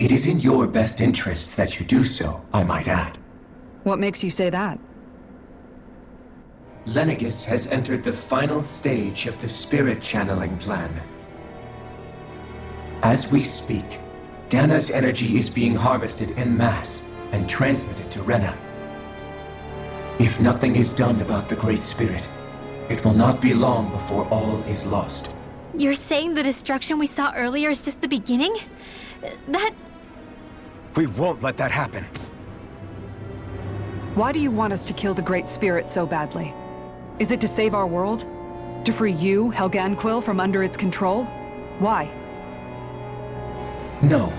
It is in your best interest that you do so, I might add. What makes you say that? Lenegis has entered the final stage of the spirit channeling plan. As we speak, Dana's energy is being harvested en masse and transmitted to Rena. If nothing is done about the Great Spirit, it will not be long before all is lost. You're saying the destruction we saw earlier is just the beginning? That... We won't let that happen. Why do you want us to kill the Great Spirit so badly? Is it to save our world? To free you, Helganquil, from under its control? Why? No.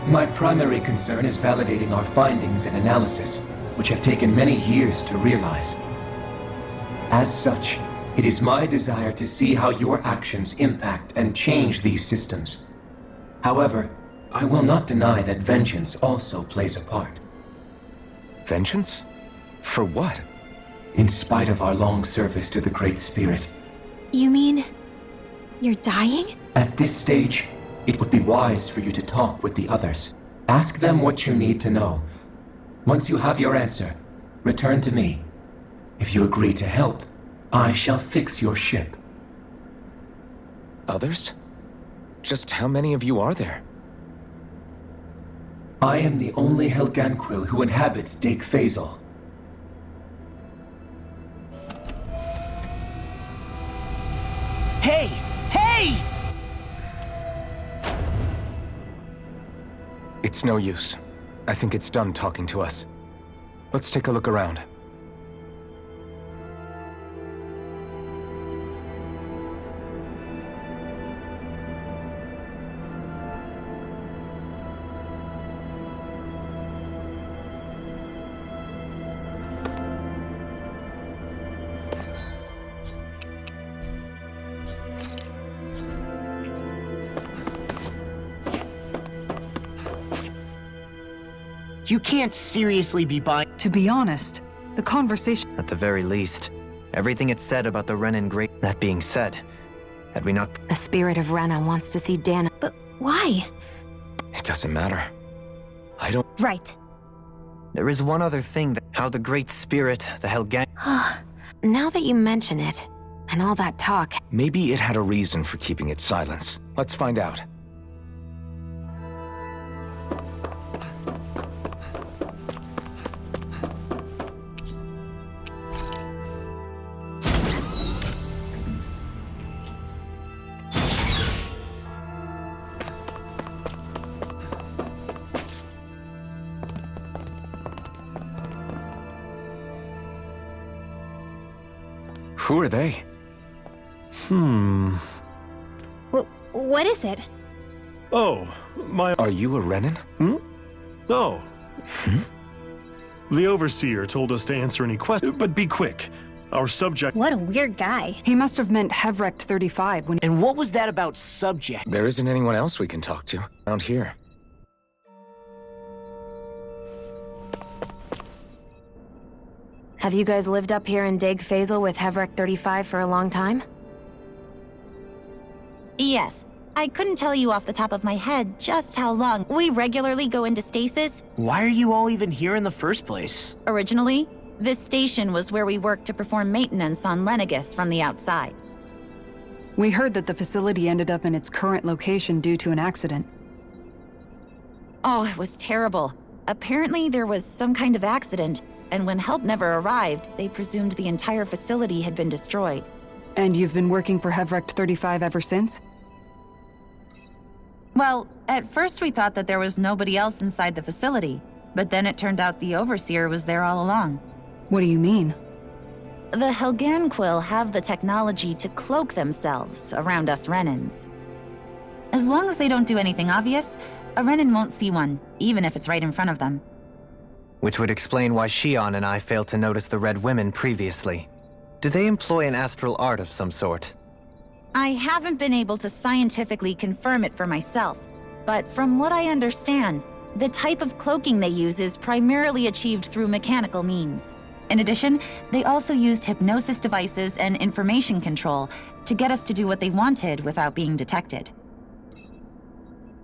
My primary concern is validating our findings and analysis, which have taken many years to realize. As such, it is my desire to see how your actions impact and change these systems. However, I will not deny that vengeance also plays a part. Vengeance? For what? In spite of our long service to the Great Spirit. You mean... you're dying? At this stage, it would be wise for you to talk with the others. Ask them what you need to know. Once you have your answer, return to me. If you agree to help, I shall fix your ship. Others? Just how many of you are there? I am the only Helganquil who inhabits Dake Faisal. Hey! Hey! It's no use. I think it's done talking to us. Let's take a look around. You can't seriously be buying... To be honest, the conversation... At the very least, everything it said about the Renan Great... That being said, had we not... The spirit of Rena wants to see Dana. But why? It doesn't matter. I don't... Right. There is one other thing that... How the Great Spirit, the Helgan... Now that you mention it, and all that talk... Maybe it had a reason for keeping its silence. Let's find out. Who are they? What is it? Oh, my... Are you a Renan? Oh. The Overseer told us to answer any questions, but be quick. Our subject... What a weird guy. He must have meant Hevrect 35 when... And what was that about subject? There isn't anyone else we can talk to around here. Have you guys lived up here in Dake Faisal with Hevrect 35 for a long time? Yes. I couldn't tell you off the top of my head just how long. We regularly go into stasis. Why are you all even here in the first place? Originally, this station was where we worked to perform maintenance on Lenegis from the outside. We heard that the facility ended up in its current location due to an accident. Oh, it was terrible. Apparently there was some kind of accident, and when help never arrived, they presumed the entire facility had been destroyed. And you've been working for Hevrect 35 ever since? Well, at first we thought that there was nobody else inside the facility, but then it turned out the Overseer was there all along. What do you mean? The Helganquil have the technology to cloak themselves around us Renans. As long as they don't do anything obvious, a Renan won't see one, even if it's right in front of them. Which would explain why Shion and I failed to notice the Red Women previously. Do they employ an astral art of some sort? I haven't been able to scientifically confirm it for myself, but from what I understand, the type of cloaking they use is primarily achieved through mechanical means. In addition, they also used hypnosis devices and information control to get us to do what they wanted without being detected.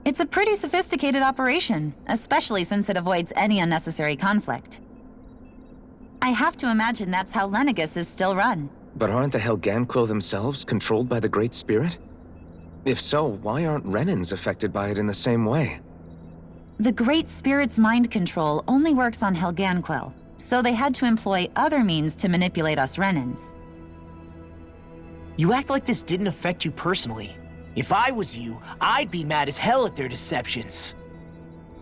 It's a pretty sophisticated operation, especially since it avoids any unnecessary conflict. I have to imagine that's how Lenegus is still run. But aren't the Helganquil themselves controlled by the Great Spirit? If so, why aren't Renans affected by it in the same way? The Great Spirit's mind control only works on Helganquil, so they had to employ other means to manipulate us Renans. You act like this didn't affect you personally. If I was you, I'd be mad as hell at their deceptions.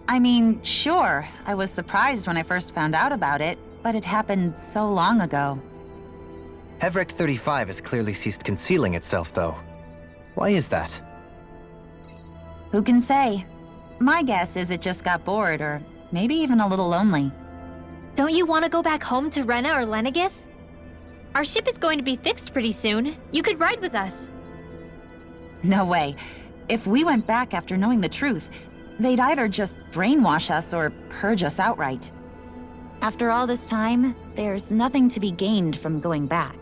I mean, sure, I was surprised when I first found out about it, but it happened so long ago. Heverick 35 has clearly ceased concealing itself, though. Why is that? Who can say? My guess is it just got bored, or maybe even a little lonely. Don't you want to go back home to Rena or Lenegus? Our ship is going to be fixed pretty soon. You could ride with us. No way. If we went back after knowing the truth, they'd either just brainwash us or purge us outright. After all this time, there's nothing to be gained from going back.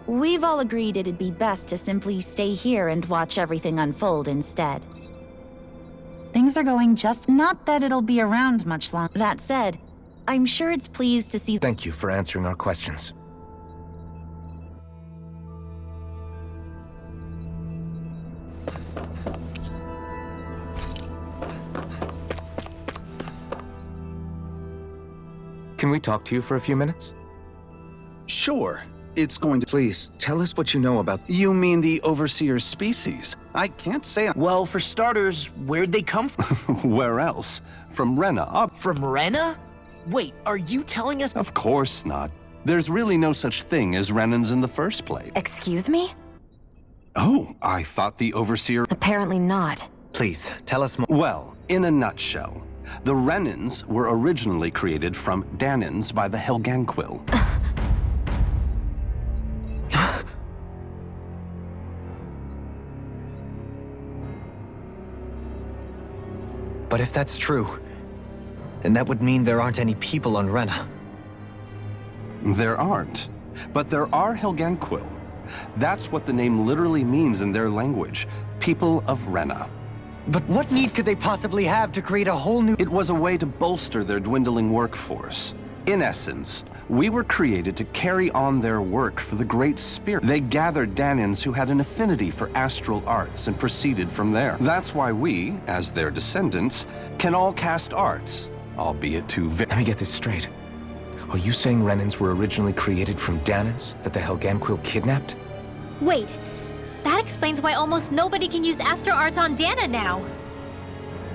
We've all agreed it'd be best to simply stay here and watch everything unfold instead. Things are going just not that it'll be around much longer. That said, I'm sure it's pleased to see— Thank you for answering our questions. Can we talk to you for a few minutes? Sure. It's going to— Please, tell us what you know about— You mean the Overseer species? I can't say— Well, for starters, where'd they come from? Where else? From Rena. From Rena? Wait, are you telling us— Of course not. There's really no such thing as Renans in the first place. Excuse me? Oh, I thought the Overseer— Apparently not. Please, tell us more. Well, in a nutshell, the Renans were originally created from Danans by the Helganquil. But if that's true, then that would mean there aren't any people on Rena. There aren't, but there are Helganquil. That's what the name literally means in their language, people of Rena. But what need could they possibly have to create a whole new— It was a way to bolster their dwindling workforce. In essence, we were created to carry on their work for the Great Spirit. They gathered Danans who had an affinity for astral arts and proceeded from there. That's why we, as their descendants, can all cast arts, albeit to— Let me get this straight. Are you saying Renans were originally created from Danans that the Helganquil kidnapped? Wait, that explains why almost nobody can use Astro Arts on Dana now.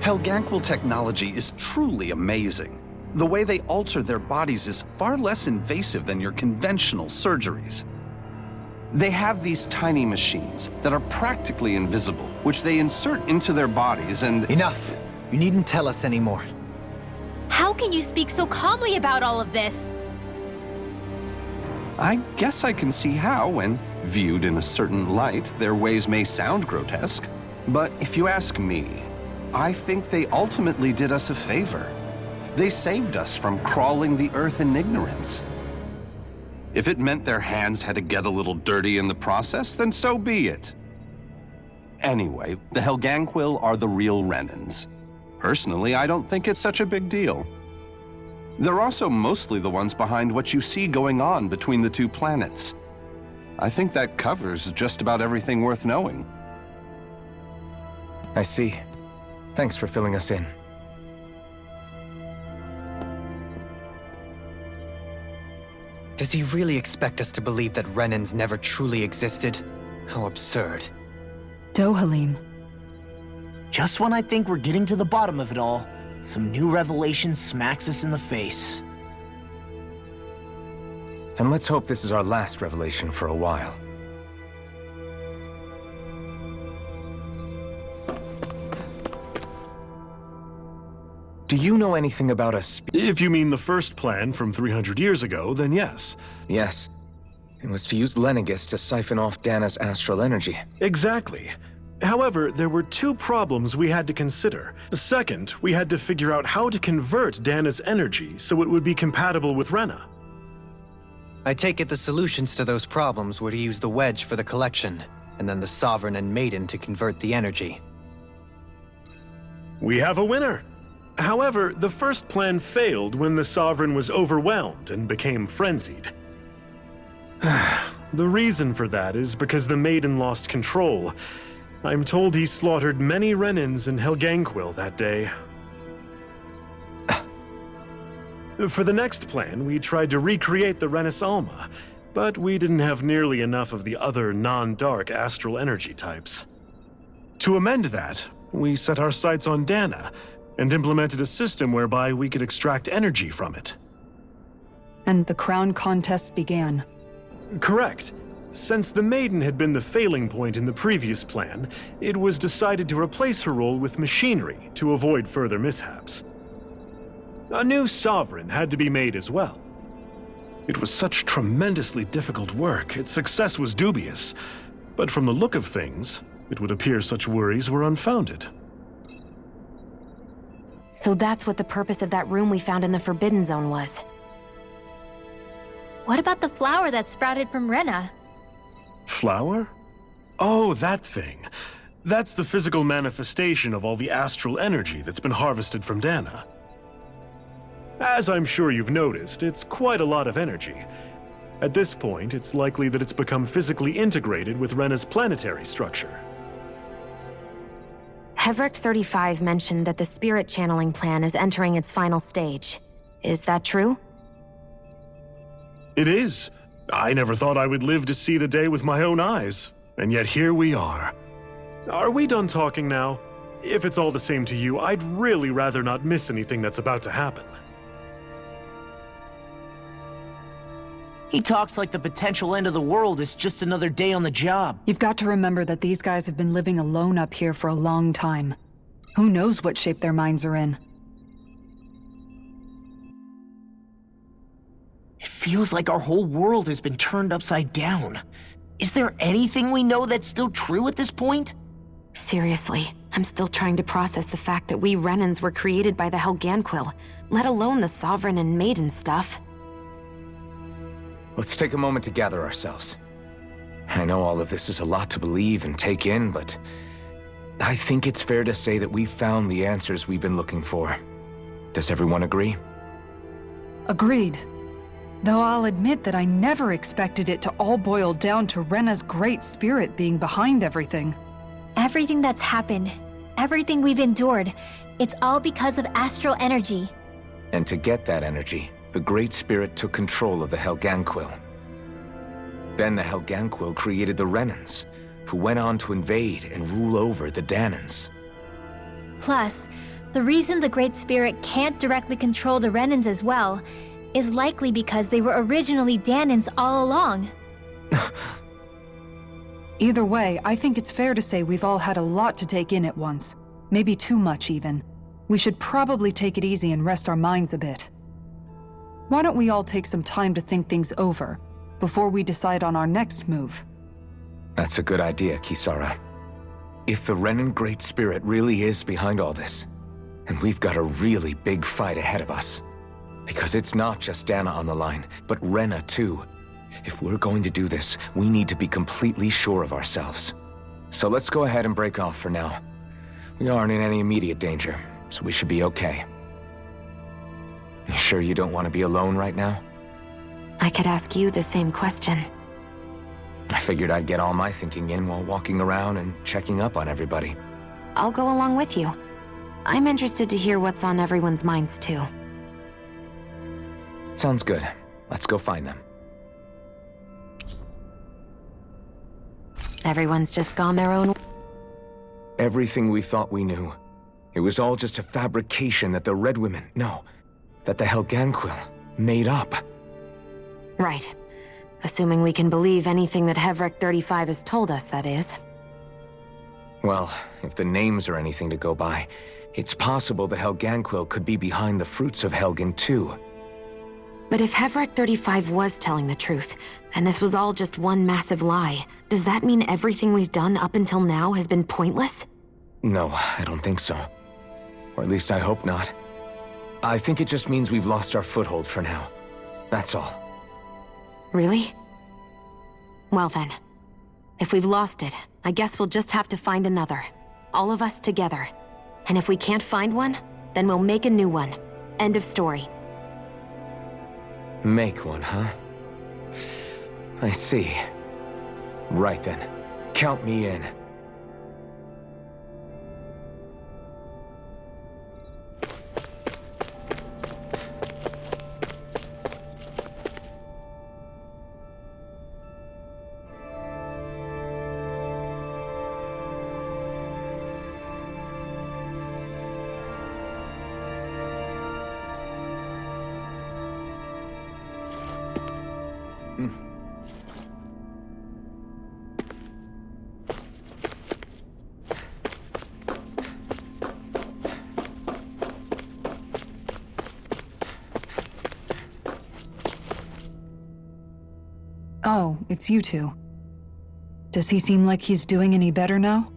Helganquil technology is truly amazing. The way they alter their bodies is far less invasive than your conventional surgeries. They have these tiny machines that are practically invisible, which they insert into their bodies and— Enough! You needn't tell us anymore. How can you speak so calmly about all of this? I guess I can see how, when viewed in a certain light, their ways may sound grotesque. But if you ask me, I think they ultimately did us a favor. They saved us from crawling the earth in ignorance. If it meant their hands had to get a little dirty in the process, then so be it. Anyway, the Helganquil are the real Renans. Personally, I don't think it's such a big deal. They're also mostly the ones behind what you see going on between the two planets. I think that covers just about everything worth knowing. I see. Thanks for filling us in. Does he really expect us to believe that Renans never truly existed? How absurd. Dohalim. Just when I think we're getting to the bottom of it all, some new revelation smacks us in the face. Then let's hope this is our last revelation for a while. Do you know anything about a If you mean the first plan from 300 years ago, then yes. Yes. It was to use Lenegus to siphon off Dana's astral energy. Exactly. However, there were two problems we had to consider. Second, we had to figure out how to convert Dana's energy so it would be compatible with Rena. I take it the solutions to those problems were to use the wedge for the collection, and then the Sovereign and Maiden to convert the energy. We have a winner. However, the first plan failed when the Sovereign was overwhelmed and became frenzied. The reason for that is because the Maiden lost control. I'm told he slaughtered many Renans in Helganquil that day. For the next plan, we tried to recreate the Renus Alma, but we didn't have nearly enough of the other non-dark astral energy types. To amend that, we set our sights on Dana, and implemented a system whereby we could extract energy from it. And the crown contests began. Correct. Since the Maiden had been the failing point in the previous plan, it was decided to replace her role with machinery to avoid further mishaps. A new Sovereign had to be made as well. It was such tremendously difficult work, its success was dubious. But from the look of things, it would appear such worries were unfounded. So that's what the purpose of that room we found in the Forbidden Zone was. What about the flower that sprouted from Rena? Flower? Oh, that thing. That's the physical manifestation of all the astral energy that's been harvested from Dana. As I'm sure you've noticed, it's quite a lot of energy. At this point, it's likely that it's become physically integrated with Rena's planetary structure. Hevric 35 mentioned that the spirit channeling plan is entering its final stage. Is that true? It is. I never thought I would live to see the day with my own eyes, and yet here we are. Are we done talking now? If it's all the same to you, I'd really rather not miss anything that's about to happen. He talks like the potential end of the world is just another day on the job. You've got to remember that these guys have been living alone up here for a long time. Who knows what shape their minds are in? It feels like our whole world has been turned upside down. Is there anything we know that's still true at this point? Seriously, I'm still trying to process the fact that we Renans were created by the Helganquil, let alone the Sovereign and Maiden stuff. Let's take a moment to gather ourselves. I know all of this is a lot to believe and take in, but I think it's fair to say that we've found the answers we've been looking for. Does everyone agree? Agreed. Though I'll admit that I never expected it to all boil down to Rena's great spirit being behind everything. Everything that's happened, everything we've endured, it's all because of astral energy. And to get that energy, the Great Spirit took control of the Helganquil. Then the Helganquil created the Renans, who went on to invade and rule over the Danans. Plus, the reason the Great Spirit can't directly control the Renans as well is likely because they were originally Danans all along. Either way, I think it's fair to say we've all had a lot to take in at once. Maybe too much, even. We should probably take it easy and rest our minds a bit. Why don't we all take some time to think things over, before we decide on our next move? That's a good idea, Kisara. If the Renan Great Spirit really is behind all this, then we've got a really big fight ahead of us. Because it's not just Dana on the line, but Rena too. If we're going to do this, we need to be completely sure of ourselves. So let's go ahead and break off for now. We aren't in any immediate danger, so we should be okay. You sure you don't want to be alone right now? I could ask you the same question. I figured I'd get all my thinking in while walking around and checking up on everybody. I'll go along with you. I'm interested to hear what's on everyone's minds too. Sounds good. Let's go find them. Everyone's just gone their own... Everything we thought we knew. It was all just a fabrication that the Red Women... No, that the Helganquil made up. Right. Assuming we can believe anything that Hevric 35 has told us, that is. Well, if the names are anything to go by, it's possible the Helganquil could be behind the fruits of Helgen too. But if Hevric 35 was telling the truth, and this was all just one massive lie, does that mean everything we've done up until now has been pointless? No, I don't think so. Or at least I hope not. I think it just means we've lost our foothold for now. That's all. Really? Well then, if we've lost it, I guess we'll just have to find another. All of us together. And if we can't find one, then we'll make a new one. End of story. Make one, huh? I see. Right then. Count me in. Oh, it's you two. Does he seem like he's doing any better now?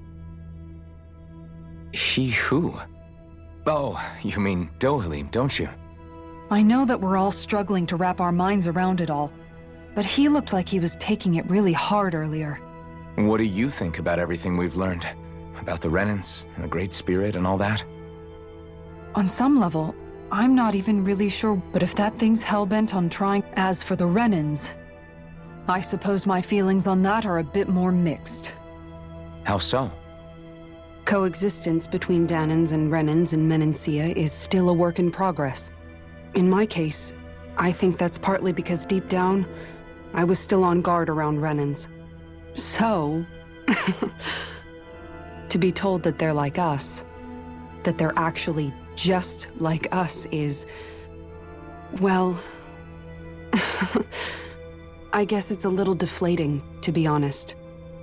He who? Oh, you mean Dohalim, don't you? I know that we're all struggling to wrap our minds around it all, but he looked like he was taking it really hard earlier. What do you think about everything we've learned? About the Renans and the Great Spirit and all that? On some level, I'm not even really sure, but if that thing's hellbent on trying... As for the Renans, I suppose my feelings on that are a bit more mixed. How so? Coexistence between Danans and Renans in Menancia is still a work in progress. In my case, I think that's partly because deep down, I was still on guard around Renans. So, to be told that they're like us, that they're actually just like us is, well, I guess it's a little deflating, to be honest.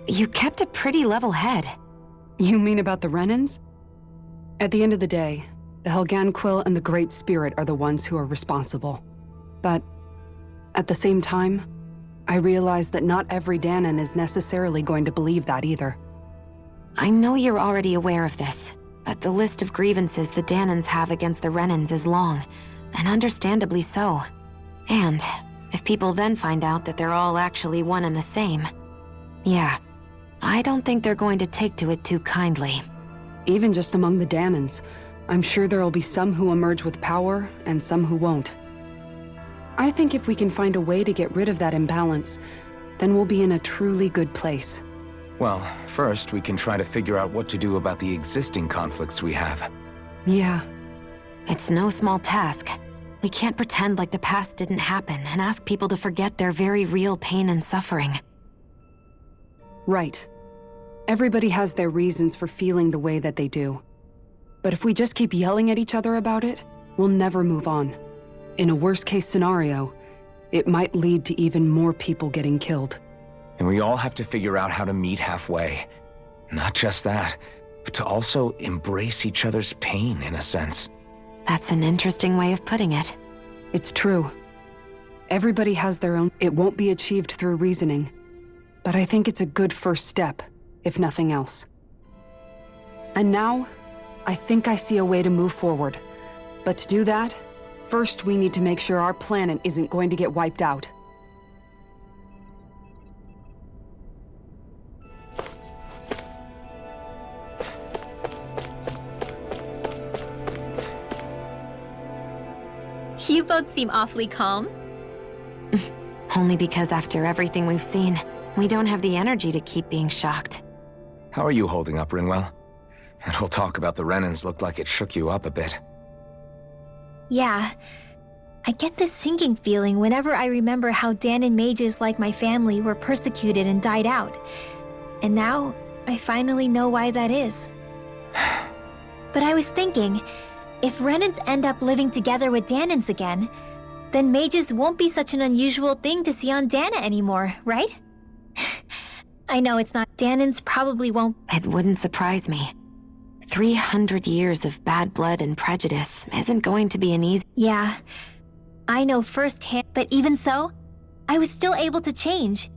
You kept a pretty level head. You mean about the Renans? At the end of the day, the Helganquil and the Great Spirit are the ones who are responsible. But at the same time, I realize that not every Danan is necessarily going to believe that either. I know you're already aware of this, but the list of grievances the Danans have against the Renans is long, and understandably so. And if people then find out that they're all actually one and the same, yeah, I don't think they're going to take to it too kindly. Even just among the Danans, I'm sure there'll be some who emerge with power and some who won't. I think if we can find a way to get rid of that imbalance, then we'll be in a truly good place. Well, first we can try to figure out what to do about the existing conflicts we have. Yeah. It's no small task. We can't pretend like the past didn't happen and ask people to forget their very real pain and suffering. Right. Everybody has their reasons for feeling the way that they do. But if we just keep yelling at each other about it, we'll never move on. In a worst-case scenario, it might lead to even more people getting killed. And we all have to figure out how to meet halfway. Not just that, but to also embrace each other's pain, in a sense. That's an interesting way of putting it. It's true. Everybody has their own... It won't be achieved through reasoning. But I think it's a good first step, if nothing else. And now, I think I see a way to move forward. But to do that, first we need to make sure our planet isn't going to get wiped out. You both seem awfully calm. Only because after everything we've seen, we don't have the energy to keep being shocked. How are you holding up, Rinwell? That whole talk about the Renans looked like it shook you up a bit. Yeah. I get this sinking feeling whenever I remember how Danan mages like my family were persecuted and died out. And now, I finally know why that is. But I was thinking, if Renans end up living together with Danans again, then mages won't be such an unusual thing to see on Dana anymore, right? I know it's not. Danans probably won't. It wouldn't surprise me. 300 years of bad blood and prejudice isn't going to be an easy... Yeah, I know firsthand, but even so, I was still able to change.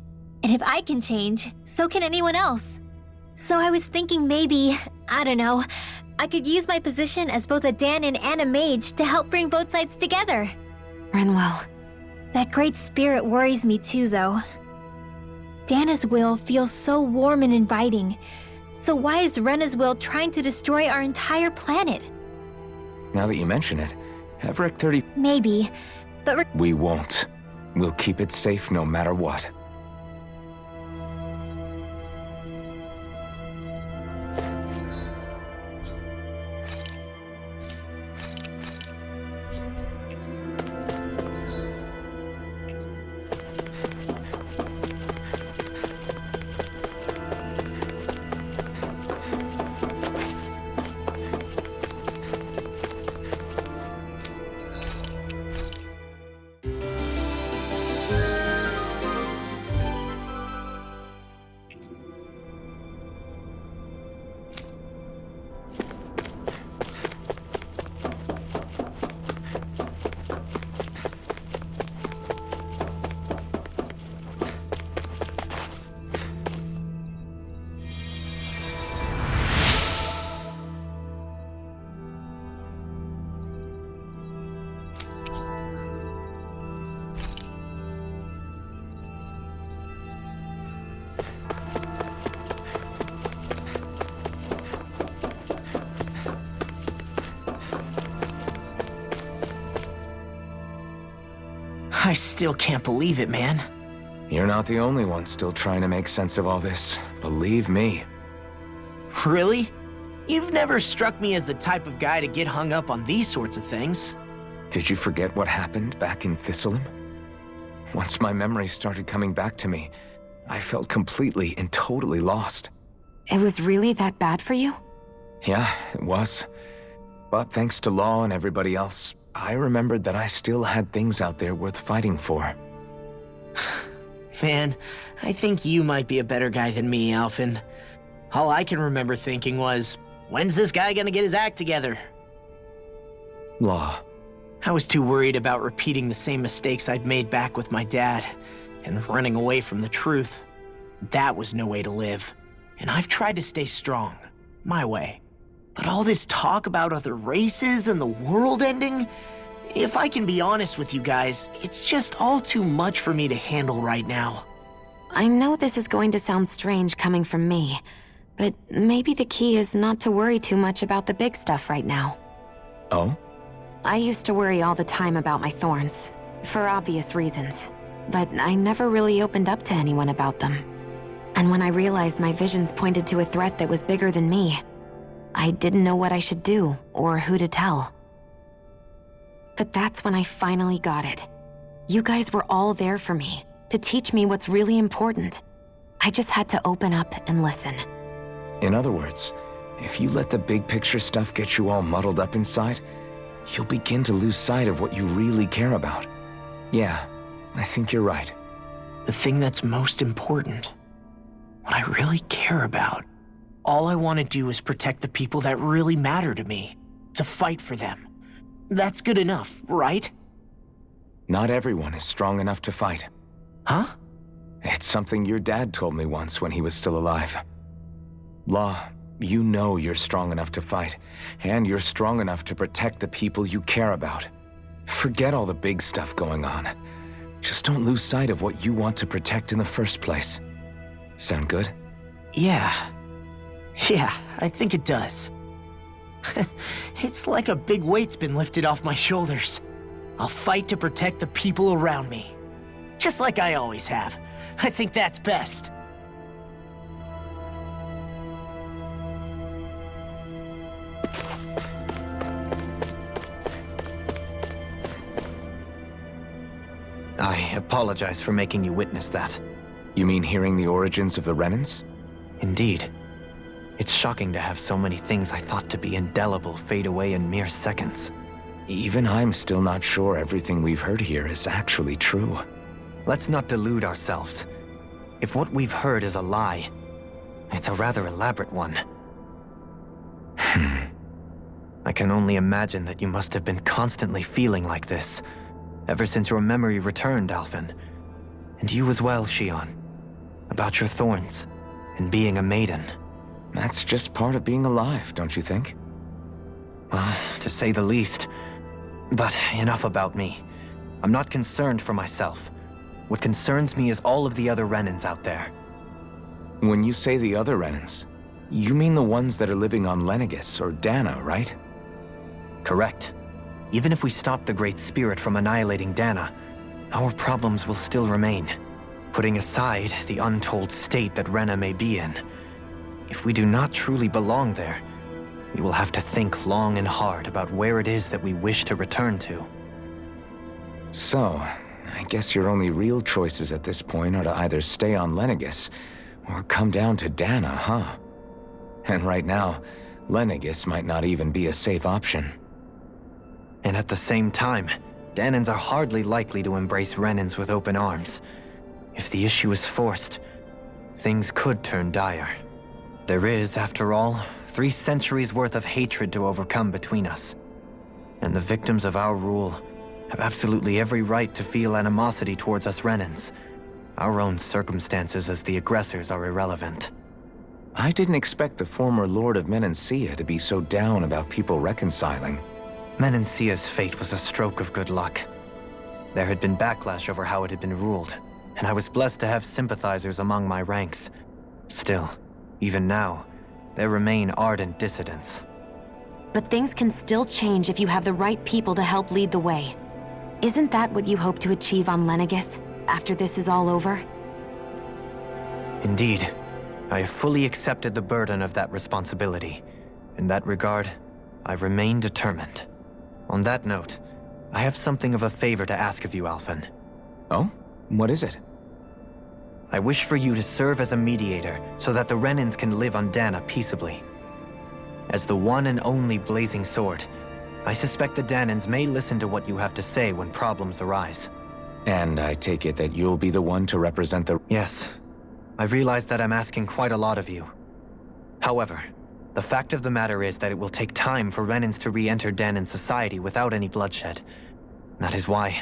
And if I can change, so can anyone else. So I was thinking maybe, I don't know, I could use my position as both a Danan and a mage to help bring both sides together. Rinwell. That great spirit worries me too, though. Dana's will feels so warm and inviting, So why is Rena's will trying to destroy our entire planet? Now that you mention it, Everett 30... Maybe, but We won't. We'll keep it safe no matter what. I still can't believe it, man. You're not the only one still trying to make sense of all this. Believe me. Really? You've never struck me as the type of guy to get hung up on these sorts of things. Did you forget what happened back in Thistleum? Once my memories started coming back to me, I felt completely and totally lost. It was really that bad for you? Yeah, it was. But thanks to Law and everybody else, I remembered that I still had things out there worth fighting for. Man, I think you might be a better guy than me, Alphen. All I can remember thinking was, when's this guy gonna get his act together? Law. I was too worried about repeating the same mistakes I'd made back with my dad, and running away from the truth. That was no way to live. And I've tried to stay strong, my way. But all this talk about other races and the world ending, if I can be honest with you guys, it's just all too much for me to handle right now. I know this is going to sound strange coming from me, but maybe the key is not to worry too much about the big stuff right now. Oh? I used to worry all the time about my thorns, for obvious reasons, but I never really opened up to anyone about them. And when I realized my visions pointed to a threat that was bigger than me, I didn't know what I should do or who to tell. But that's when I finally got it. You guys were all there for me, to teach me what's really important. I just had to open up and listen. In other words, if you let the big picture stuff get you all muddled up inside, you'll begin to lose sight of what you really care about. Yeah, I think you're right. The thing that's most important, what I really care about, all I want to do is protect the people that really matter to me, to fight for them. That's good enough, right? Not everyone is strong enough to fight. Huh? It's something your dad told me once when he was still alive. Law, you know you're strong enough to fight, and you're strong enough to protect the people you care about. Forget all the big stuff going on. Just don't lose sight of what you want to protect in the first place. Sound good? Yeah, I think it does. It's like a big weight's been lifted off my shoulders. I'll fight to protect the people around me. Just like I always have. I think that's best. I apologize for making you witness that. You mean hearing the origins of the Renans? Indeed. It's shocking to have so many things I thought to be indelible fade away in mere seconds. Even I'm still not sure everything we've heard here is actually true. Let's not delude ourselves. If what we've heard is a lie, it's a rather elaborate one. I can only imagine that you must have been constantly feeling like this, ever since your memory returned, Alphen. And you as well, Shion. About your thorns, and being a maiden. That's just part of being alive, don't you think? Well, to say the least. But enough about me. I'm not concerned for myself. What concerns me is all of the other Renans out there. When you say the other Renans, You mean the ones that are living on Lenegis or Dana, right? Correct. Even if we stop the Great Spirit from annihilating Dana, our problems will still remain. Putting aside the untold state that Rena may be in, if we do not truly belong there, we will have to think long and hard about where it is that we wish to return to. So, I guess your only real choices at this point are to either stay on Lenegis or come down to Dana, huh? And right now, Lenegis might not even be a safe option. And at the same time, Danans are hardly likely to embrace Renans with open arms. If the issue is forced, things could turn dire. There is, after all, 3 centuries worth of hatred to overcome between us. And the victims of our rule have absolutely every right to feel animosity towards us Renans. Our own circumstances as the aggressors are irrelevant. I didn't expect the former Lord of Menancia to be so down about people reconciling. Menancia's fate was a stroke of good luck. There had been backlash over how it had been ruled, and I was blessed to have sympathizers among my ranks. Still, even now, there remain ardent dissidents. But things can still change if you have the right people to help lead the way. Isn't that what you hope to achieve on Lenegis, after this is all over? Indeed. I have fully accepted the burden of that responsibility. In that regard, I remain determined. On that note, I have something of a favor to ask of you, Alphen. Oh? What is it? I wish for you to serve as a mediator so that the Renans can live on Dana peaceably. As the one and only Blazing Sword, I suspect the Danans may listen to what you have to say when problems arise. And I take it that you'll be the one to represent the... Yes. I realize that I'm asking quite a lot of you. However, the fact of the matter is that it will take time for Renans to re-enter Danan society without any bloodshed. That is why...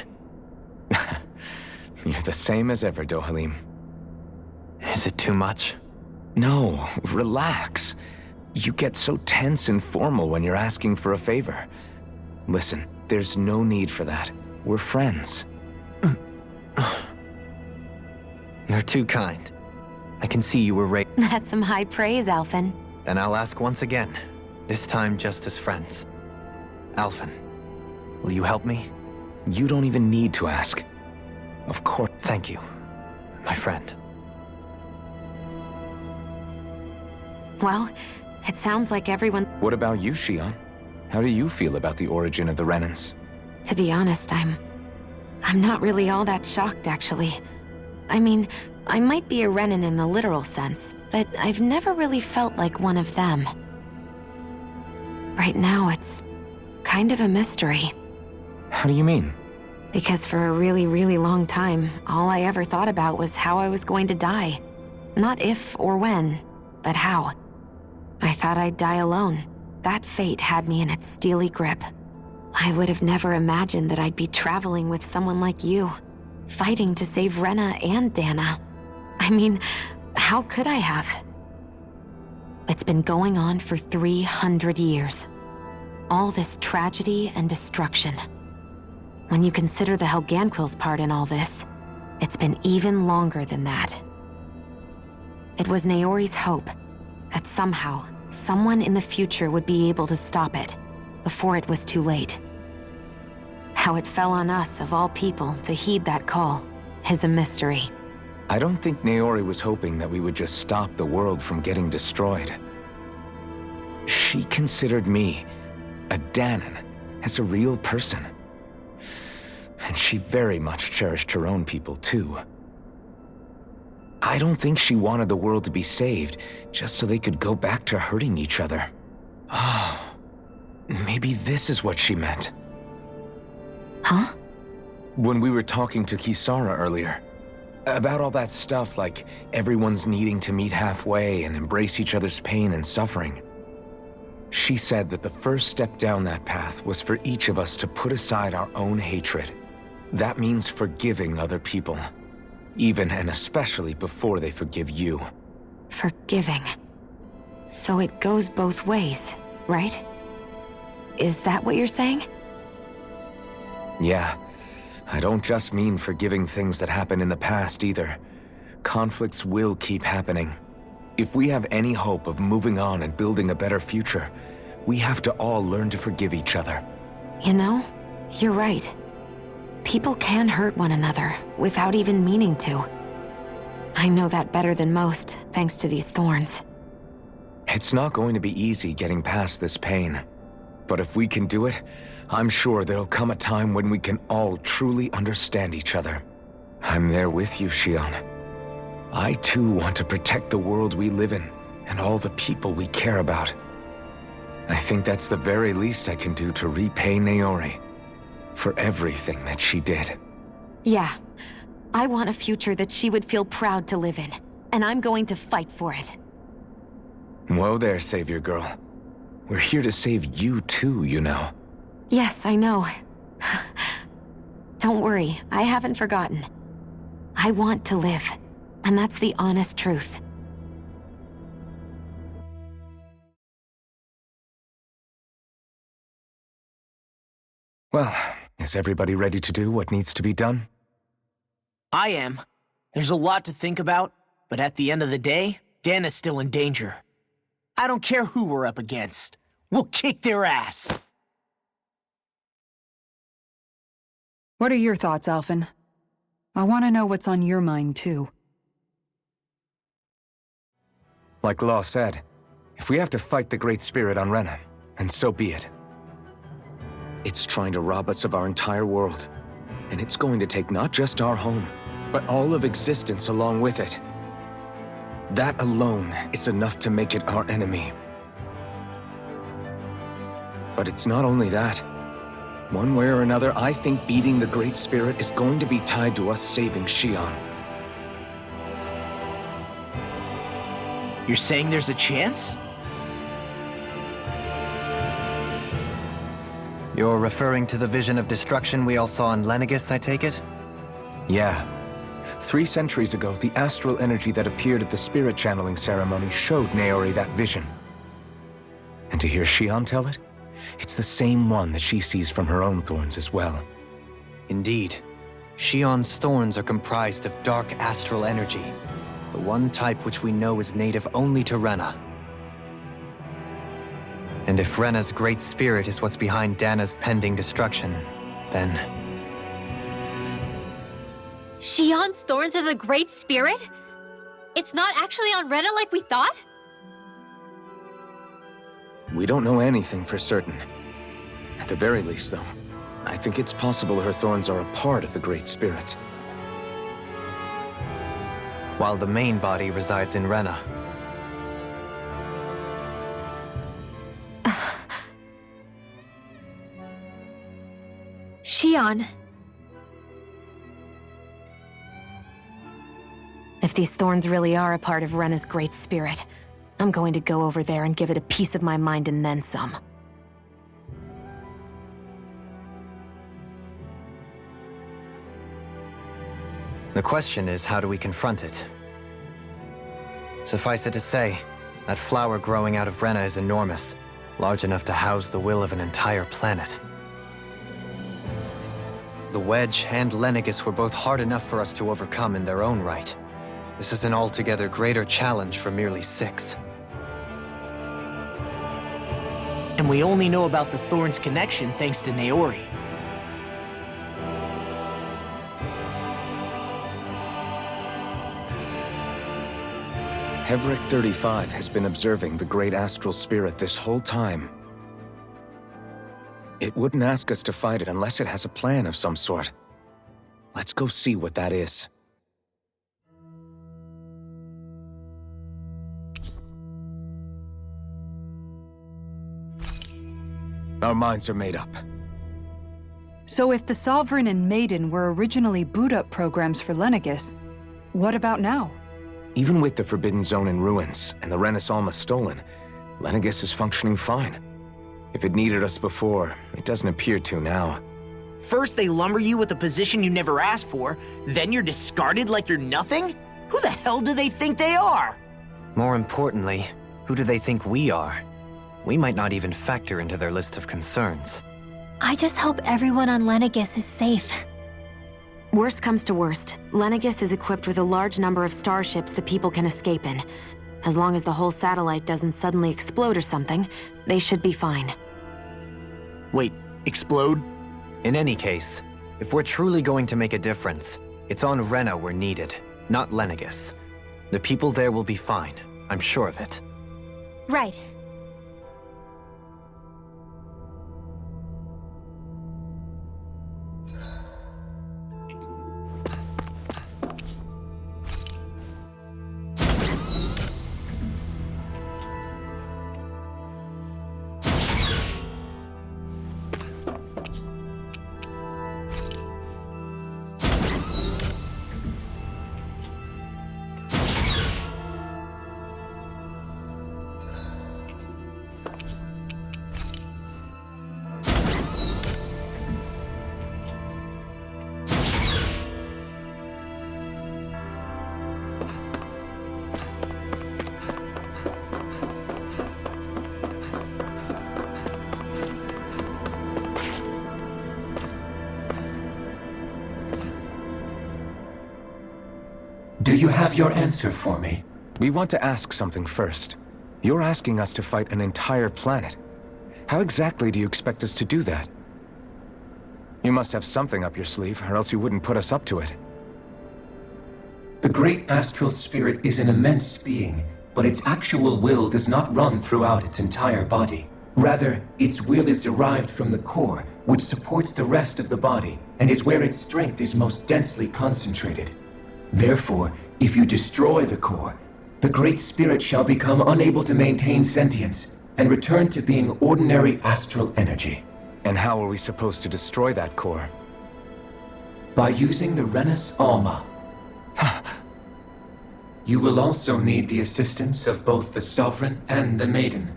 You're the same as ever, Dohalim. Is it too much? No, relax. You get so tense and formal when you're asking for a favor. Listen, there's no need for that. We're friends. You're too kind. I can see you were That's some high praise, Alphen. Then I'll ask once again, this time just as friends. Alphen, will you help me? You don't even need to ask. Of course. Thank you, my friend. Well, it sounds like everyone... What about you, Shion? How do you feel about the origin of the Renans? To be honest, I'm not really all that shocked, actually. I mean, I might be a Renan in the literal sense, but I've never really felt like one of them. Right now, it's kind of a mystery. How do you mean? Because for a really, really long time, all I ever thought about was how I was going to die. Not if or when, but how. I thought I'd die alone. That fate had me in its steely grip. I would have never imagined that I'd be traveling with someone like you, fighting to save Rena and Dana. I mean, how could I have? It's been going on for 300 years. All this tragedy and destruction. When you consider the Helganquil's part in all this, it's been even longer than that. It was Naori's hope that somehow, someone in the future would be able to stop it before it was too late. How it fell on us, of all people, to heed that call is a mystery. I don't think Naori was hoping that we would just stop the world from getting destroyed. She considered me, a Danan, as a real person. And she very much cherished her own people, too. I don't think she wanted the world to be saved just so they could go back to hurting each other. Oh, maybe this is what she meant. Huh? When we were talking to Kisara earlier, about all that stuff like everyone's needing to meet halfway and embrace each other's pain and suffering. She said that the first step down that path was for each of us to put aside our own hatred. That means forgiving other people, even and especially before they forgive you. Forgiving. So it goes both ways, right? Is that what you're saying? Yeah. I don't just mean forgiving things that happened in the past either. Conflicts will keep happening. If we have any hope of moving on and building a better future, we have to all learn to forgive each other. You know, you're right. People can hurt one another without even meaning to. I know that better than most, thanks to these thorns. It's not going to be easy getting past this pain. But if we can do it, I'm sure there'll come a time when we can all truly understand each other. I'm there with you, Shion. I too want to protect the world we live in, and all the people we care about. I think that's the very least I can do to repay Naori for everything that she did. Yeah. I want a future that she would feel proud to live in, and I'm going to fight for it. Whoa there, Savior Girl. We're here to save you too, you know. Yes, I know. Don't worry, I haven't forgotten. I want to live, and that's the honest truth. Well, is everybody ready to do what needs to be done? I am. There's a lot to think about, but at the end of the day, Dan is still in danger. I don't care who we're up against. We'll kick their ass. What are your thoughts, Alphen? I want to know what's on your mind, too. Like Law said, if we have to fight the Great Spirit on Rena, then so be it. It's trying to rob us of our entire world, and it's going to take not just our home, but all of existence along with it. That alone is enough to make it our enemy. But it's not only that. One way or another, I think beating the Great Spirit is going to be tied to us saving Shion. You're saying there's a chance? You're referring to the vision of destruction we all saw in Lenegis, I take it? Yeah. 3 centuries ago, the astral energy that appeared at the spirit channeling ceremony showed Naori that vision. And to hear Shion tell it, it's the same one that she sees from her own thorns as well. Indeed. Shion's thorns are comprised of dark astral energy, the one type which we know is native only to Rena. And if Rena's great spirit is what's behind Dana's pending destruction, then... Shion's thorns are the Great Spirit? It's not actually on Rena like we thought? We don't know anything for certain. At the very least, though, I think it's possible her thorns are a part of the Great Spirit. While the main body resides in Rena. Shion. If these thorns really are a part of Rena's great spirit, I'm going to go over there and give it a piece of my mind and then some. The question is, how do we confront it? Suffice it to say, that flower growing out of Rena is enormous, large enough to house the will of an entire planet. The Wedge and Lenegis were both hard enough for us to overcome in their own right. This is an altogether greater challenge for merely 6. And we only know about the Thorns connection thanks to Naori. Hevric 35 has been observing the Great Astral Spirit this whole time. It wouldn't ask us to fight it unless it has a plan of some sort. Let's go see what that is. Our minds are made up. So if the Sovereign and Maiden were originally boot-up programs for Lenegis, what about now? Even with the Forbidden Zone in ruins and the Renis Alma stolen, Lenegis is functioning fine. If it needed us before, it doesn't appear to now. First they lumber you with a position you never asked for, then you're discarded like you're nothing? Who the hell do they think they are? More importantly, who do they think we are? We might not even factor into their list of concerns. I just hope everyone on Lenegis is safe. Worst comes to worst, Lenegis is equipped with a large number of starships that people can escape in. As long as the whole satellite doesn't suddenly explode or something, they should be fine. Wait, explode? In any case, if we're truly going to make a difference, it's on Rena we're needed, not Lenegis. The people there will be fine, I'm sure of it. Right. Do you have your answer for me? We want to ask something first. You're asking us to fight an entire planet. How exactly do you expect us to do that? You must have something up your sleeve, or else you wouldn't put us up to it. The great astral spirit is an immense being, but its actual will does not run throughout its entire body. Rather, its will is derived from the core, which supports the rest of the body, and is where its strength is most densely concentrated. Therefore, if you destroy the core, the Great Spirit shall become unable to maintain sentience and return to being ordinary astral energy. And how are we supposed to destroy that core? By using the Renus Alma. You will also need the assistance of both the Sovereign and the Maiden.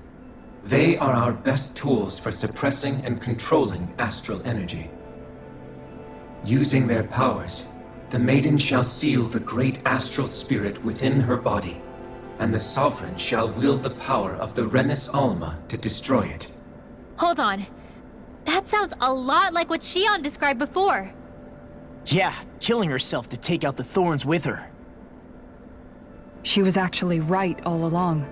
They are our best tools for suppressing and controlling astral energy. Using their powers, the Maiden shall seal the great astral spirit within her body, and the Sovereign shall wield the power of the Renus Alma to destroy it. Hold on. That sounds a lot like what Shion described before. Yeah, killing herself to take out the thorns with her. She was actually right all along.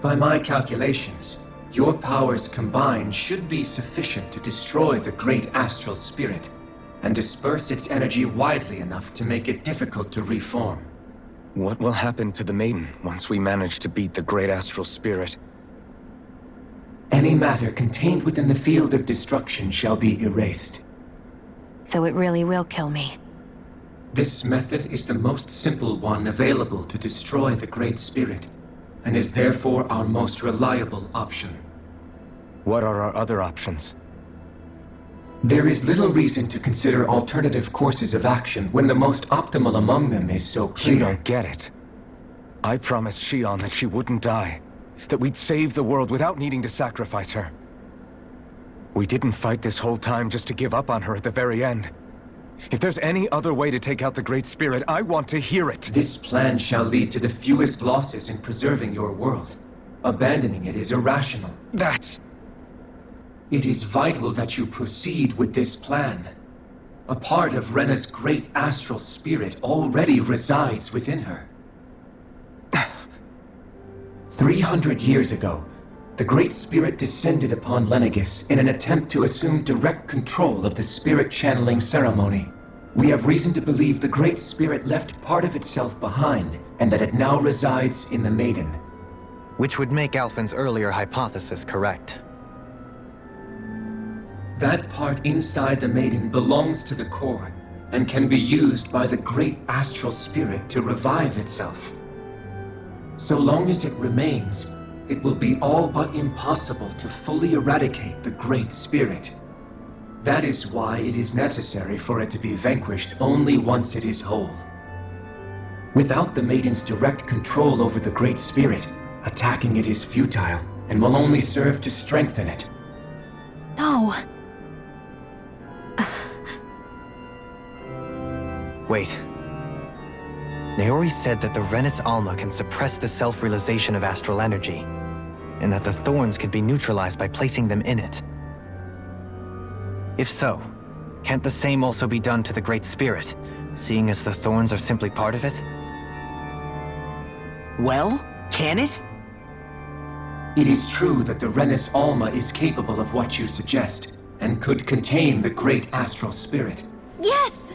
By my calculations, your powers combined should be sufficient to destroy the great astral spirit and disperse its energy widely enough to make it difficult to reform. What will happen to the Maiden once we manage to beat the great astral spirit? Any matter contained within the field of destruction shall be erased. So it really will kill me. This method is the most simple one available to destroy the Great Spirit, and is therefore our most reliable option. What are our other options? There is little reason to consider alternative courses of action when the most optimal among them is so clear. You don't get it. I promised Shion that she wouldn't die, that we'd save the world without needing to sacrifice her. We didn't fight this whole time just to give up on her at the very end. If there's any other way to take out the Great Spirit, I want to hear it. This plan shall lead to the fewest losses in preserving your world. Abandoning it is irrational. It is vital that you proceed with this plan. A part of Rena's great astral spirit already resides within her. 300 years ago, the Great Spirit descended upon Lenegis in an attempt to assume direct control of the spirit channeling ceremony. We have reason to believe the Great Spirit left part of itself behind, and that it now resides in the Maiden. Which would make Alphen's earlier hypothesis correct. That part inside the Maiden belongs to the core, and can be used by the great astral spirit to revive itself. So long as it remains, it will be all but impossible to fully eradicate the Great Spirit. That is why it is necessary for it to be vanquished only once it is whole. Without the Maiden's direct control over the Great Spirit, attacking it is futile, and will only serve to strengthen it. No. Wait. Naori said that the Renus Alma can suppress the self-realization of astral energy, and that the thorns could be neutralized by placing them in it. If so, can't the same also be done to the Great Spirit, seeing as the thorns are simply part of it? Well, can it? It is true that the Renis Alma is capable of what you suggest, and could contain the great astral spirit. Yes!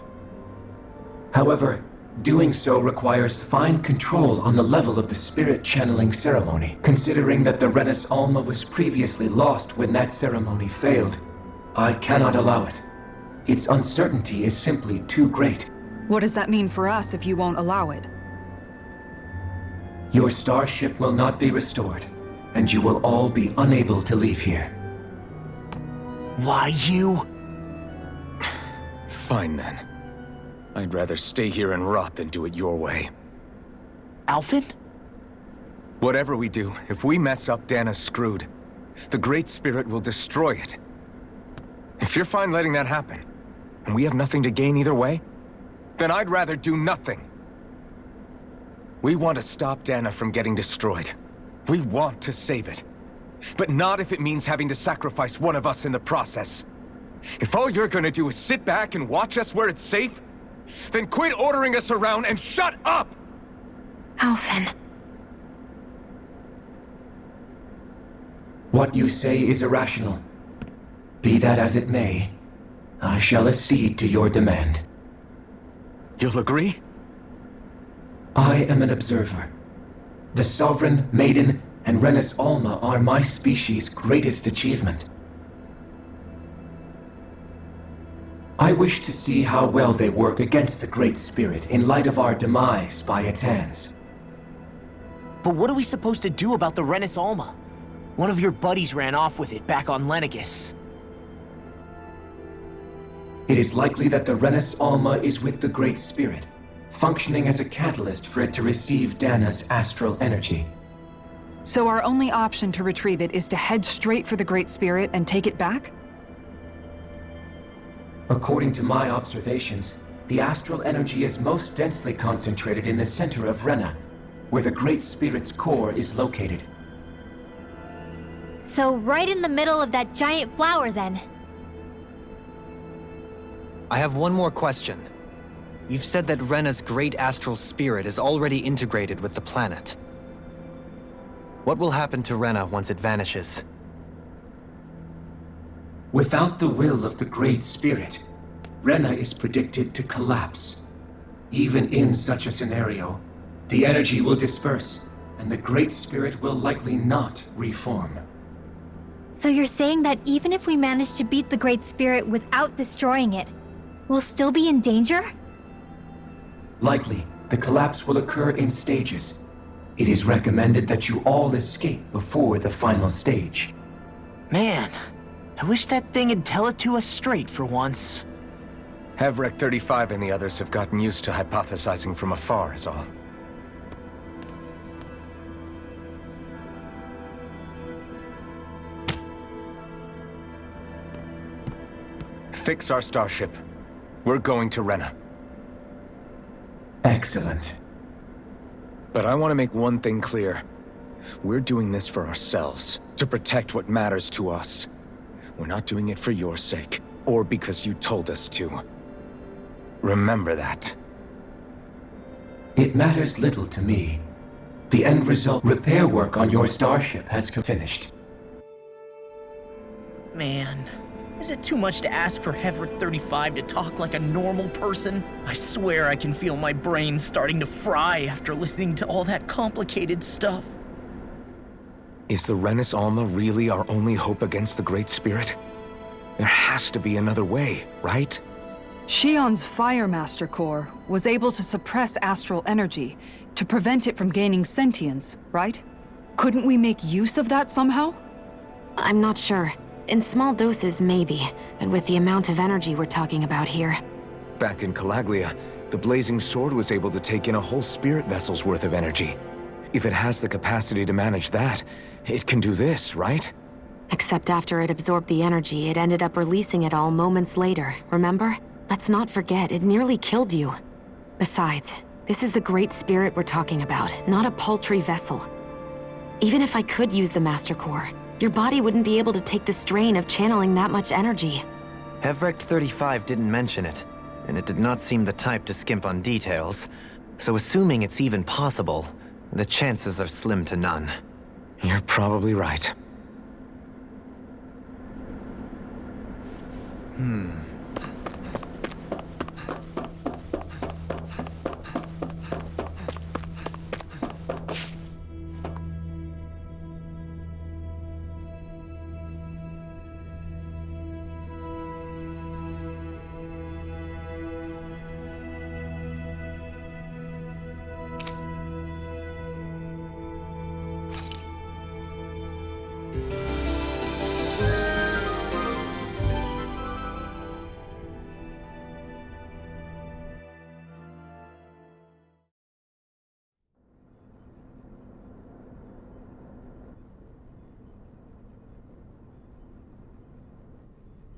However, doing so requires fine control on the level of the spirit channeling ceremony. Considering that the Renis Alma was previously lost when that ceremony failed, I cannot allow it. Its uncertainty is simply too great. What does that mean for us if you won't allow it? Your starship will not be restored, and you will all be unable to leave here. Why you? Fine then. I'd rather stay here and rot than do it your way. Alphen? Whatever we do, if we mess up, Dana's screwed. The Great Spirit will destroy it. If you're fine letting that happen, and we have nothing to gain either way, then I'd rather do nothing. We want to stop Dana from getting destroyed. We want to save it. But not if it means having to sacrifice one of us in the process. If all you're gonna do is sit back and watch us where it's safe, then quit ordering us around and shut up! Alphen. What you say is irrational. Be that as it may, I shall accede to your demand. You'll agree? I am an observer. The Sovereign, Maiden, and Renis Alma are my species' greatest achievement. I wish to see how well they work against the Great Spirit in light of our demise by its hands. But what are we supposed to do about the Renis Alma? One of your buddies ran off with it back on Lenegis. It is likely that the Renis Alma is with the Great Spirit, functioning as a catalyst for it to receive Dana's astral energy. So our only option to retrieve it is to head straight for the Great Spirit and take it back? According to my observations, the astral energy is most densely concentrated in the center of Rena, where the Great Spirit's core is located. So right in the middle of that giant flower, then. I have one more question. You've said that Rena's great astral spirit is already integrated with the planet. What will happen to Rena once it vanishes? Without the will of the Great Spirit, Rena is predicted to collapse. Even in such a scenario, the energy will disperse, and the Great Spirit will likely not reform. So you're saying that even if we manage to beat the Great Spirit without destroying it, we'll still be in danger? Likely, the collapse will occur in stages. It is recommended that you all escape before the final stage. Man, I wish that thing would tell it to us straight for once. Hevrek 35 and the others have gotten used to hypothesizing from afar, is all. Fix our starship. We're going to Rena. Excellent. But I want to make one thing clear. We're doing this for ourselves, to protect what matters to us. We're not doing it for your sake, or because you told us to. Remember that. It matters little to me. The end result repair work on your starship has finished. Man, is it too much to ask for Hevrek 35 to talk like a normal person? I swear I can feel my brain starting to fry after listening to all that complicated stuff. Is the Renis Alma really our only hope against the Great Spirit? There has to be another way, right? Shion's Fire Master Core was able to suppress astral energy to prevent it from gaining sentience, right? Couldn't we make use of that somehow? I'm not sure. In small doses, maybe, but with the amount of energy we're talking about here. Back in Calaglia, the Blazing Sword was able to take in a whole spirit vessel's worth of energy. If it has the capacity to manage that, it can do this, right? Except after it absorbed the energy, it ended up releasing it all moments later, remember? Let's not forget, it nearly killed you. Besides, this is the Great Spirit we're talking about, not a paltry vessel. Even if I could use the Master Core, your body wouldn't be able to take the strain of channeling that much energy. Hevrek 35 didn't mention it, and it did not seem the type to skimp on details. So assuming it's even possible, the chances are slim to none. You're probably right.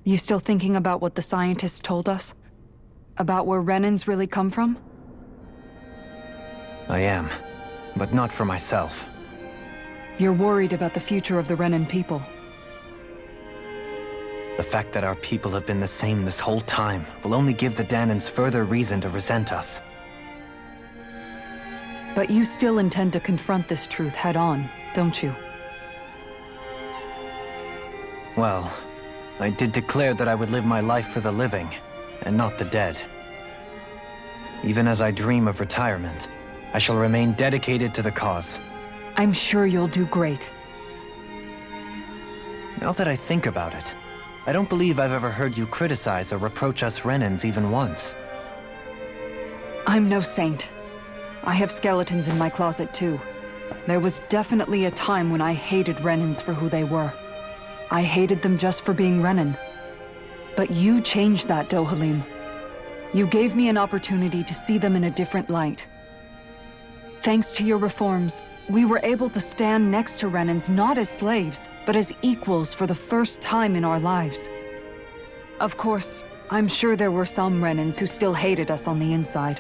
You still thinking about what the scientists told us? About where Renans really come from? I am, but not for myself. You're worried about the future of the Renan people. The fact that our people have been the same this whole time will only give the Danans further reason to resent us. But you still intend to confront this truth head-on, don't you? Well, I did declare that I would live my life for the living, and not the dead. Even as I dream of retirement, I shall remain dedicated to the cause. I'm sure you'll do great. Now that I think about it, I don't believe I've ever heard you criticize or reproach us Renans even once. I'm no saint. I have skeletons in my closet too. There was definitely a time when I hated Renans for who they were. I hated them just for being Renan. But you changed that, Dohalim. You gave me an opportunity to see them in a different light. Thanks to your reforms, we were able to stand next to Renans not as slaves, but as equals for the first time in our lives. Of course, I'm sure there were some Renans who still hated us on the inside.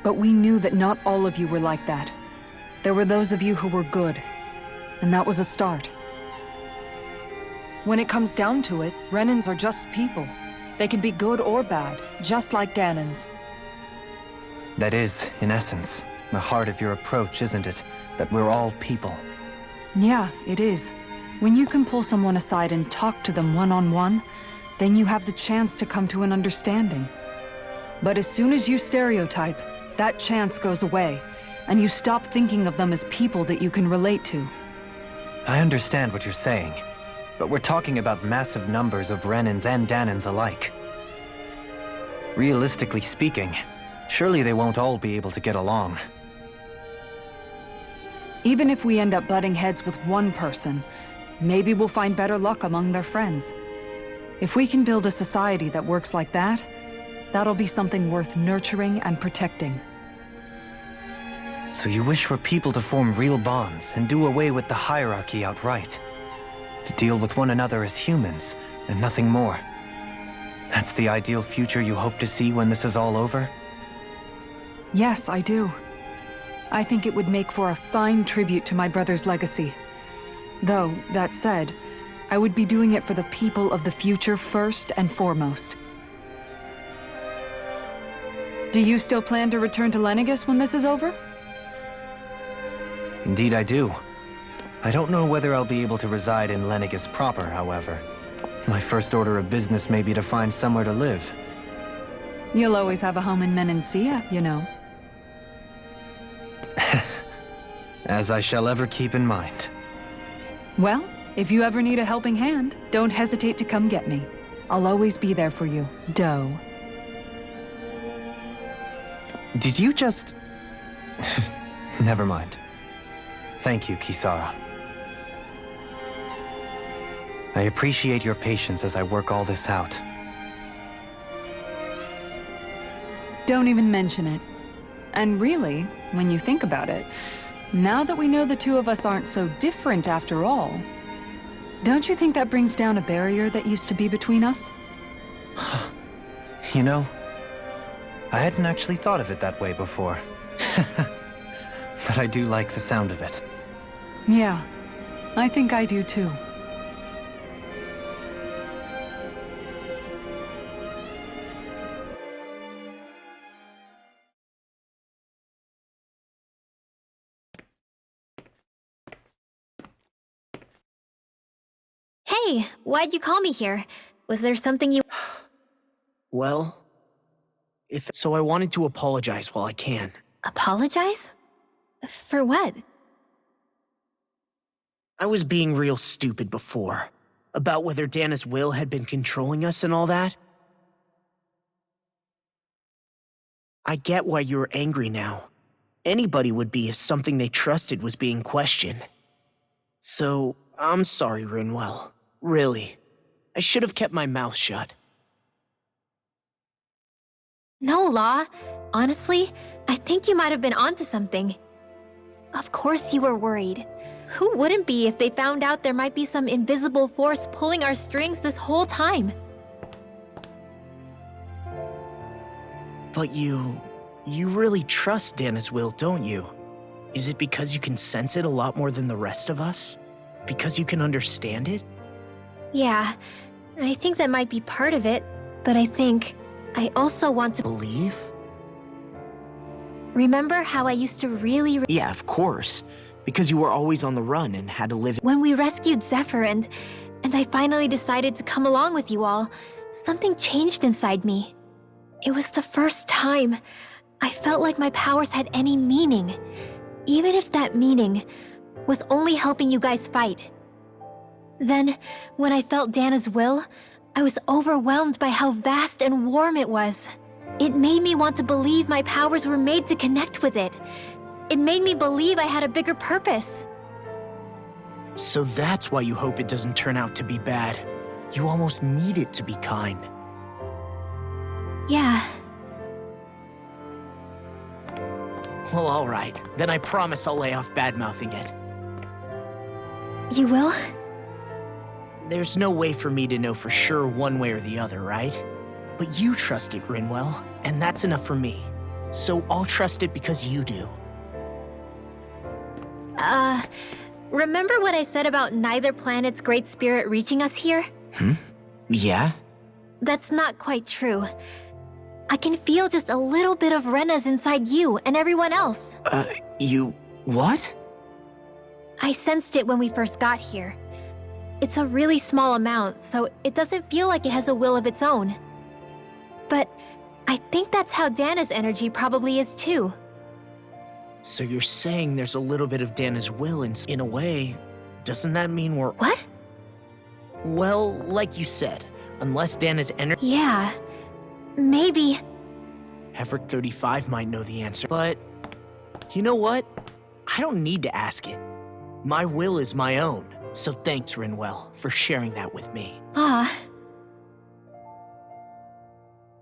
But we knew that not all of you were like that. There were those of you who were good, and that was a start. When it comes down to it, Renans are just people. They can be good or bad, just like Danans. That is, in essence, the heart of your approach, isn't it? That we're all people. Yeah, it is. When you can pull someone aside and talk to them one-on-one, then you have the chance to come to an understanding. But as soon as you stereotype, that chance goes away, and you stop thinking of them as people that you can relate to. I understand what you're saying, but we're talking about massive numbers of Renans and Danans alike. Realistically speaking, surely they won't all be able to get along. Even if we end up butting heads with one person, maybe we'll find better luck among their friends. If we can build a society that works like that, that'll be something worth nurturing and protecting. So you wish for people to form real bonds and do away with the hierarchy outright? To deal with one another as humans, and nothing more? That's the ideal future you hope to see when this is all over? Yes, I do. I think it would make for a fine tribute to my brother's legacy. Though, that said, I would be doing it for the people of the future first and foremost. Do you still plan to return to Lenegis when this is over? Indeed I do. I don't know whether I'll be able to reside in Lenegis proper, however. My first order of business may be to find somewhere to live. You'll always have a home in Menancia, you know. As I shall ever keep in mind. Well, if you ever need a helping hand, don't hesitate to come get me. I'll always be there for you, Doe. Did you just... Never mind. Thank you, Kisara. I appreciate your patience as I work all this out. Don't even mention it. And really, when you think about it, now that we know the two of us aren't so different after all, don't you think that brings down a barrier that used to be between us? You know, I hadn't actually thought of it that way before. But I do like the sound of it. Yeah, I think I do too. Hey, why'd you call me here? Was there something you... Well, so I wanted to apologize while I can. Apologize? For what? I was being real stupid before. About whether Dana's will had been controlling us and all that. I get why you're angry now. Anybody would be if something they trusted was being questioned. So, I'm sorry, Rinwell. Really. I should have kept my mouth shut. No, Law. Honestly, I think you might have been onto something. Of course you were worried. Who wouldn't be if they found out there might be some invisible force pulling our strings this whole time? But you really trust Dana's will, don't you? Is it because you can sense it a lot more than the rest of us? Because you can understand it? Yeah, I think that might be part of it, but I think I also want to Believe? remember how I used to really... Yeah, of course. Because you were always on the run and had to live... When we rescued Zephyr and I finally decided to come along with you all, something changed inside me. It was the first time I felt like my powers had any meaning, even if that meaning was only helping you guys fight. Then, when I felt Dana's will, I was overwhelmed by how vast and warm it was. It made me want to believe my powers were made to connect with it. It made me believe I had a bigger purpose. So that's why you hope it doesn't turn out to be bad. You almost need it to be kind. Yeah. Well, alright. Then I promise I'll lay off bad-mouthing it. You will? There's no way for me to know for sure one way or the other, right? But you trust it, Rinwell, and that's enough for me. So I'll trust it because you do. Remember what I said about neither planet's great spirit reaching us here? Yeah? That's not quite true. I can feel just a little bit of Rena's inside you and everyone else. You... what? I sensed it when we first got here. It's a really small amount, so it doesn't feel like it has a will of its own. But I think that's how Dana's energy probably is too. So you're saying there's a little bit of Dana's will in a way. Doesn't that mean we're... What? Well, like you said, unless Dana's energy... Yeah, maybe. Heverick 35 might know the answer, but... You know what? I don't need to ask it. My will is my own, so thanks, Rinwell, for sharing that with me.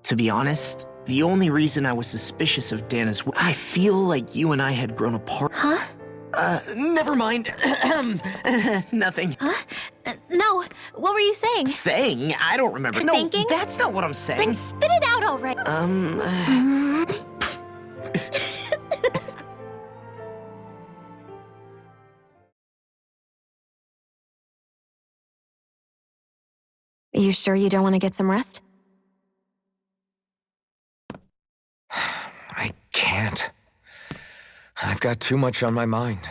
To be honest, the only reason I was suspicious of Dana's will... I feel like you and I had grown apart. Huh? Never mind. Nothing. Huh? No, what were you saying? Saying? I don't remember. Thinking? No, that's not what I'm saying. Then spit it out already. You sure you don't want to get some rest? I can't. I've got too much on my mind.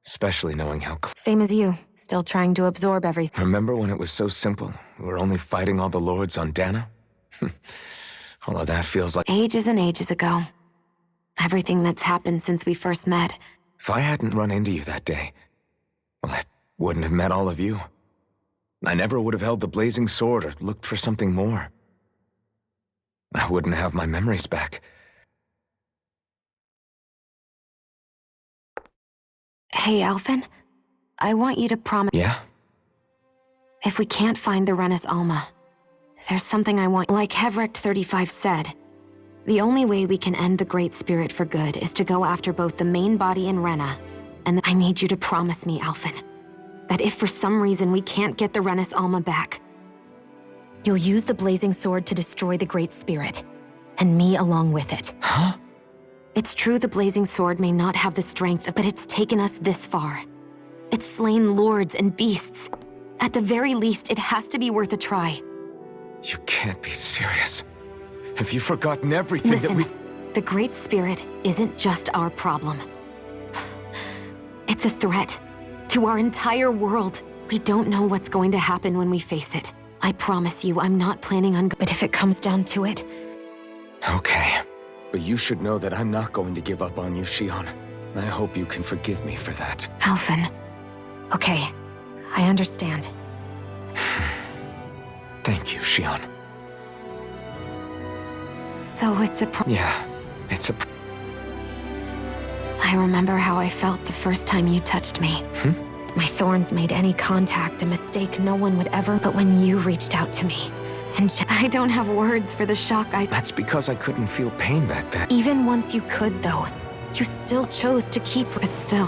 Especially knowing how... Same as you, still trying to absorb everything. Remember when it was so simple? We were only fighting all the lords on Dana? Although that feels like... Ages and ages ago. Everything that's happened since we first met. If I hadn't run into you that day, well, I wouldn't have met all of you. I never would have held the blazing sword or looked for something more. I wouldn't have my memories back. Hey, Alphen. I want you to promise... Yeah? If we can't find the Renis Alma, there's something I want... Like Heverick 35 said, the only way we can end the Great Spirit for good is to go after both the main body and Rena. And I need you to promise me, Alphen, that if for some reason we can't get the Renis Alma back, you'll use the blazing sword to destroy the Great Spirit, and me along with it. Huh? It's true the blazing sword may not have the strength, but it's taken us this far. It's slain lords and beasts. At the very least, it has to be worth a try. You can't be serious. Have you forgotten everything Listen, that we've... the Great Spirit isn't just our problem. It's a threat to our entire world. We don't know what's going to happen when we face it. I promise you, I'm not planning on... But if it comes down to it... Okay. But you should know that I'm not going to give up on you, Shion. I hope you can forgive me for that. Alphen. Okay, I understand. Thank you, Shion. So it's a Yeah, it's a I remember how I felt the first time you touched me. My thorns made any contact a mistake no one would ever... But when you reached out to me, and I don't have words for the shock That's because I couldn't feel pain back then. Even once you could, though, you still chose to keep... But still,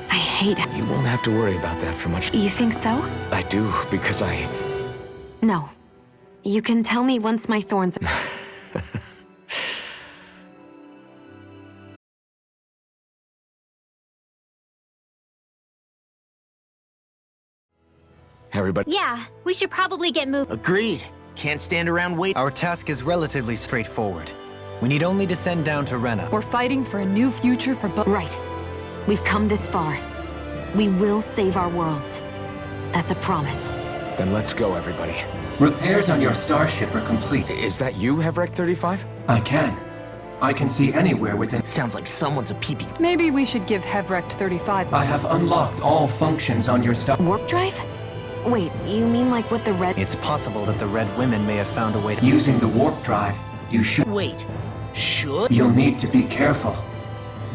I hate it. You won't have to worry about that for much. You think so? I do, because No. You can tell me once my thorns... Everybody... Yeah, we should probably get moving. Agreed. Can't stand around waiting. Our task is relatively straightforward. We need only descend down to Rena. We're fighting for a new future for both. Right. We've come this far. We will save our worlds. That's a promise. Then let's go, everybody. Repairs on your starship are complete. Is that you, Hevrek 35? I can see anywhere within... Sounds like someone's a peeping. Maybe we should give Hevrect 35. I have unlocked all functions on your star... Warp drive? Wait, you mean like with the red... It's possible that the Red Women may have found a way to... Using the warp drive, you should... Wait, should? You'll need to be careful.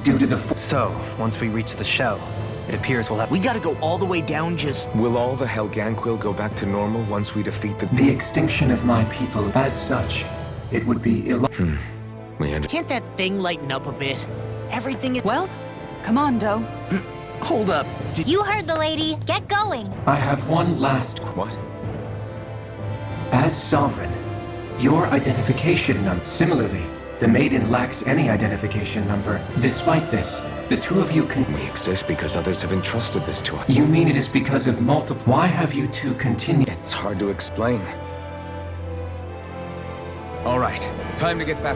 Due to the... So, once we reach the shell, it appears we'll have... We gotta go all the way down just... Will all the Helganquil go back to normal once we defeat the... The extinction of my people, as such, it would be Can't that thing lighten up a bit? Everything is... Well, come on, Doe. Hold up. You heard the lady. Get going. I have one last... What? As Sovereign, your identification number... Similarly, the Maiden lacks any identification number. Despite this, the two of you can... We exist because others have entrusted this to us. You mean it is because of multiple... Why have you two continued... It's hard to explain. All right, time to get back.